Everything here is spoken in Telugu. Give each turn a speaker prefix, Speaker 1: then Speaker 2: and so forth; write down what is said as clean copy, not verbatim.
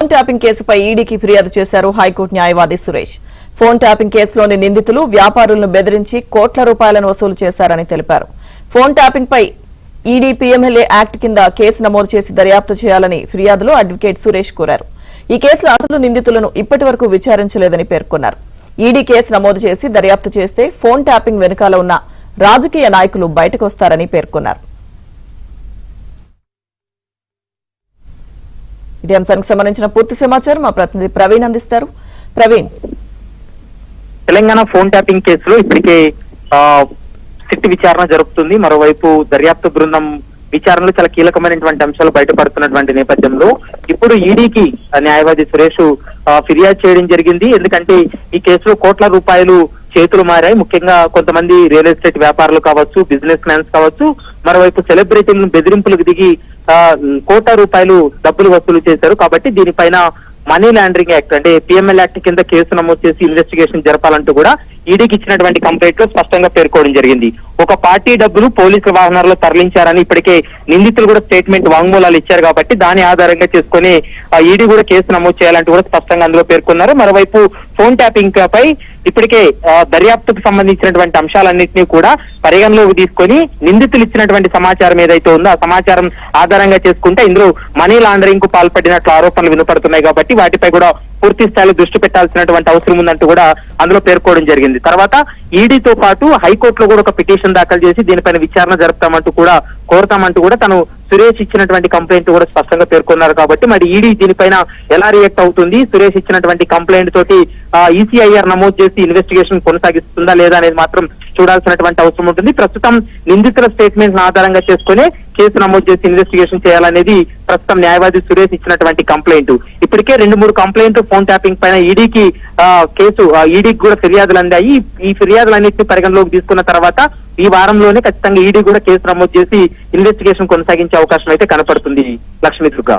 Speaker 1: ఫోన్ ట్యాపింగ్ కేసుపై ఈడీకి ఫిర్యాదు చేశారు హైకోర్టు న్యాయవాది సురేష్. ఫోన్ ట్యాపింగ్ కేసులోని నిందితులు వ్యాపారులను బెదిరించి కోట్ల రూపాయలను వసూలు చేశారని తెలిపారు. ఫోన్ ట్యాపింగ్ పై ఈడీ పీఎంఎల్ఏ యాక్ట్ కింద కేసు నమోదు చేసి దర్యాప్తు చేయాలని ఫిర్యాదులో అడ్వకేట్ సురేష్ కోరారు. ఈ కేసులో అసలు నిందితులను ఇప్పటి వరకు విచారించలేదని పేర్కొన్నారు. ఈడీ కేసు నమోదు చేసి దర్యాప్తు చేస్తే ఫోన్ ట్యాపింగ్ వెనుకాల ఉన్న రాజకీయ నాయకులు బయటకొస్తారని పేర్కొన్నారు. ఇదే అంశానికి సంబంధించిన పూర్తి సమాచారం మా ప్రతినిధి ప్రవీణ్ అందిస్తారు. ప్రవీణ్,
Speaker 2: తెలంగాణ ఫోన్ ట్యాపింగ్ కేసులో ఇప్పటికే సిట్ విచారణ జరుగుతుంది. మరోవైపు దర్యాప్తు బృందం విచారణలో చాలా కీలకమైనటువంటి అంశాలు బయటపడుతున్నటువంటి నేపథ్యంలో ఇప్పుడు ఈడీకి న్యాయవాది సురేష్ ఫిర్యాదు చేయడం జరిగింది. ఎందుకంటే ఈ కేసులో కోట్ల రూపాయలు చేతులు మారాయి. ముఖ్యంగా కొంతమంది రియల్ ఎస్టేట్ వ్యాపారులు కావచ్చు, బిజినెస్ మ్యాన్స్ కావచ్చు, మరోవైపు సెలబ్రిటీలను బెదిరింపులకు దిగి కోట్ల రూపాయలు డబ్బులు వసూలు చేశారు. కాబట్టి దీనిపైన మనీ లాండరింగ్ యాక్ట్ అంటే పిఎంఎల్ యాక్ట్ కింద కేసు నమోదు చేసి ఇన్వెస్టిగేషన్ జరపాలంటూ కూడా ఈడీకి ఇచ్చినటువంటి కంప్లైంట్ లో స్పష్టంగా పేర్కోవడం జరిగింది. ఒక పార్టీ డబ్బులు పోలీసుల వాహనాల్లో తరలించారని ఇప్పటికే నిందితులు కూడా స్టేట్మెంట్ వాంగ్మూలాలు ఇచ్చారు. కాబట్టి దాని ఆధారంగా చేసుకుని ఈడీ కూడా కేసు నమోదు చేయాలంటూ కూడా స్పష్టంగా అందులో పేర్కొన్నారు. మరోవైపు ఫోన్ ట్యాపింగ్ పై ఇప్పటికే దర్యాప్తుకు సంబంధించినటువంటి అంశాలన్నింటినీ కూడా పరిగణలోకి తీసుకొని నిందితులు ఇచ్చినటువంటి సమాచారం ఏదైతే ఉందో ఆ సమాచారం ఆధారంగా చేసుకుంటే ఇందులో మనీ లాండరింగ్ కు పాల్పడినట్లు ఆరోపణలు వినపడుతున్నాయి. కాబట్టి వాటిపై కూడా పూర్తి స్థాయిలో దృష్టి పెట్టాల్సినటువంటి అవసరం ఉందంటూ కూడా అందులో పేర్కోవడం జరిగింది. తర్వాత ఈడీతో పాటు హైకోర్టులో కూడా ఒక పిటిషన్ దాఖలు చేసి దీనిపైన విచారణ జరుపుతామంటూ కూడా కోరుతామంటూ కూడా తను సురేష్ ఇచ్చినటువంటి కంప్లైంట్ కూడా స్పష్టంగా పేర్కొన్నారు. కాబట్టి మరి ఈడీ దీనిపైన ఎలా రియాక్ట్ అవుతుంది, సురేష్ ఇచ్చినటువంటి కంప్లైంట్ తోటి ఈసీఐఆర్ నమోదు చేసి ఇన్వెస్టిగేషన్ కొనసాగిస్తుందా లేదా అనేది మాత్రం చూడాల్సినటువంటి అవసరం ఉంటుంది. ప్రస్తుతం నిందితుల స్టేట్మెంట్ ఆధారంగా చేసుకుని కేసు నమోదు చేసి ఇన్వెస్టిగేషన్ చేయాలనేది ప్రస్తుతం న్యాయవాది సురేష్ ఇచ్చినటువంటి కంప్లైంట్. ఇప్పటికే 2-3 కంప్లైంట్ ఫోన్ ట్యాపింగ్ పైన ఈడీకి ఈడీకి కూడా ఫిర్యాదులు అందాయి. ఈ ఫిర్యాదులన్నింటినీ పరిగణలోకి తీసుకున్న తర్వాత ఈ వారంలోనే ఖచ్చితంగా ఈడీ కూడా కేసు నమోదు చేసి ఇన్వెస్టిగేషన్ కొనసాగించే అవకాశం అయితే కనపడుతుంది. లక్ష్మీ దుర్గా.